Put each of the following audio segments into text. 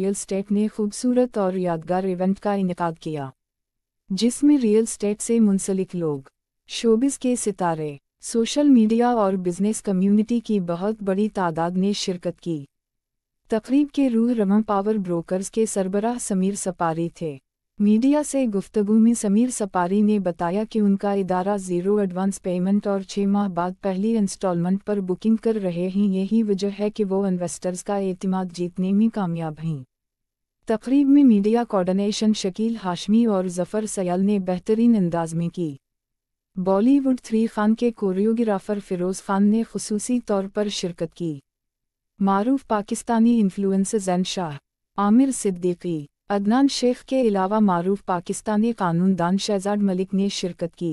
Real estate ने खूबसूरत और यादगार इवेंट का इनेकाद किया, जिसमें रियल एस्टेट से मुंसलिक लोग, शोबिस के सितारे, सोशल मीडिया और बिजनेस कम्युनिटी की बहुत बड़ी तादाद ने शिरकत की। तकरीब के रूह रवा पावर ब्रोकर्स के सरबराह समीर सपारी थे। मीडिया से गुफ्तगू में समीर सपारी ने बताया कि उनका इदारा 0 एडवांस पेमेंट और 6 माह बाद पहली इंस्टॉलमेंट पर बुकिंग कर रहे हैं। यही वजह है कि वो इन्वेस्टर्स का एतमाद जीतने में कामयाब हैं। तकरीब में मीडिया कोऑर्डिनेशन शकील हाशमी और जफ़र सयाल ने बेहतरीन अंदाज में की। बॉलीवुड 3 खान के कोरियोग्राफर फिरोज़ खान ने खुसूसी तौर पर शिरकत की। मारूफ पाकिस्तानी इन्फ्लुएंसर ज़ैन शाह, आमिर सिद्दीकी, अदनान शेख के अलावा मारूफ पाकिस्तानी कानूनदान शहजाद मलिक ने शिरकत की।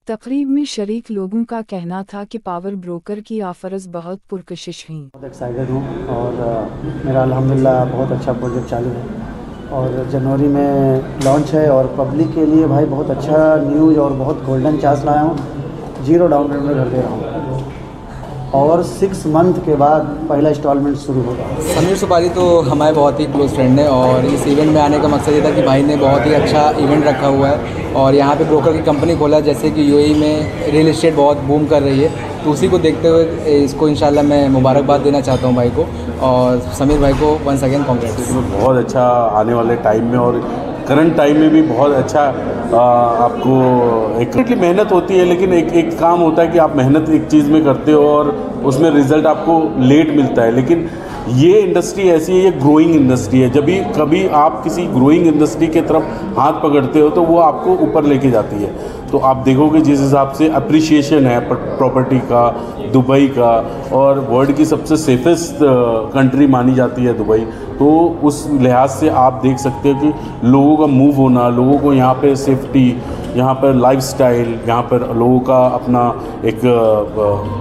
तकरीब में शरीक लोगों का कहना था कि पावर ब्रोकर की ऑफर्स बहुत पुरकशिश हैं। बहुत एक्साइटेड हूँ और मेरा अल्हम्दुलिल्लाह बहुत अच्छा प्रोजेक्ट चालू है और जनवरी में लॉन्च है और पब्लिक के लिए भाई बहुत अच्छा न्यूज़ और बहुत गोल्डन चांस लाया हूँ। 0 डाउन पेमेंट में घर दे रहा हूँ और 6 मंथ के बाद पहला इंस्टॉलमेंट शुरू होगा। समीर सपारी तो हमारे बहुत ही क्लोज फ्रेंड है और इस इवेंट में आने का मकसद ये था कि भाई ने बहुत ही अच्छा इवेंट रखा हुआ है और यहाँ पे ब्रोकर की कंपनी खोला, जैसे कि यूएई में रियल एस्टेट बहुत बूम कर रही है, तो उसी को देखते हुए इसको इंशाल्लाह मैं मुबारकबाद देना चाहता हूँ भाई को और समीर भाई को वंस अगेन कांग्रेट्स। बहुत अच्छा आने वाले टाइम में और करंट टाइम में भी बहुत अच्छा आपको एक मेहनत होती है, लेकिन एक काम होता है कि आप मेहनत एक चीज़ में करते हो और उसमें रिज़ल्ट आपको लेट मिलता है। लेकिन ये इंडस्ट्री ऐसी है, ये ग्रोइंग इंडस्ट्री है। जब भी कभी आप किसी ग्रोइंग इंडस्ट्री के तरफ हाथ पकड़ते हो तो वो आपको ऊपर लेके जाती है। तो आप देखोगे जिस हिसाब से अप्रिशिएशन है प्रॉपर्टी का, दुबई का, और वर्ल्ड की सबसे सेफेस्ट कंट्री मानी जाती है दुबई, तो उस लिहाज से आप देख सकते हो कि लोगों का मूव होना, लोगों को यहाँ पे सेफ्टी, यहाँ पर लाइफस्टाइल, यहाँ पर लोगों का अपना एक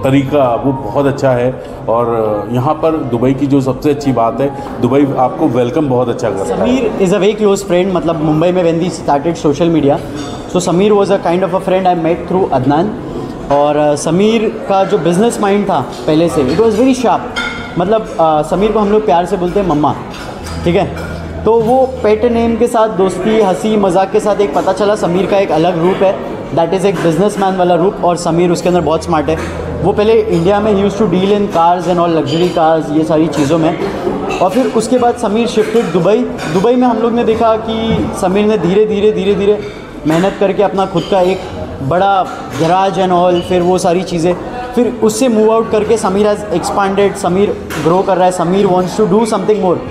तरीका वो बहुत अच्छा है। और यहाँ पर दुबई की जो सबसे अच्छी बात है, दुबई आपको वेलकम बहुत अच्छा करता है। Sameer is a very close friend, मतलब मुंबई में when they started social media, so Sameer was a kind of a friend I met through Adnan. और समीर का जो बिज़नेस माइंड था पहले से, इट वाज वेरी शार्प। मतलब समीर को हम लोग प्यार से बोलते हैं मम्मा, ठीक है। तो वो पेट नेम के साथ दोस्ती, हंसी मजाक के साथ एक पता चला समीर का एक अलग रूप है, दैट इज़ एक बिजनेसमैन वाला रूप। और समीर उसके अंदर बहुत स्मार्ट है। वो पहले इंडिया में used to deal in cars and all luxury cars, ये सारी चीज़ों में। और फिर उसके बाद समीर शिफ्टेड दुबई। दुबई में हम लोग ने देखा कि समीर ने धीरे धीरे मेहनत करके अपना खुद का एक बड़ा गैराज एंड ऑल, फिर वो सारी चीज़ें, फिर उससे मूव आउट करके Sameer has expanded, Sameer grow कर रहा है, Sameer wants to do something more.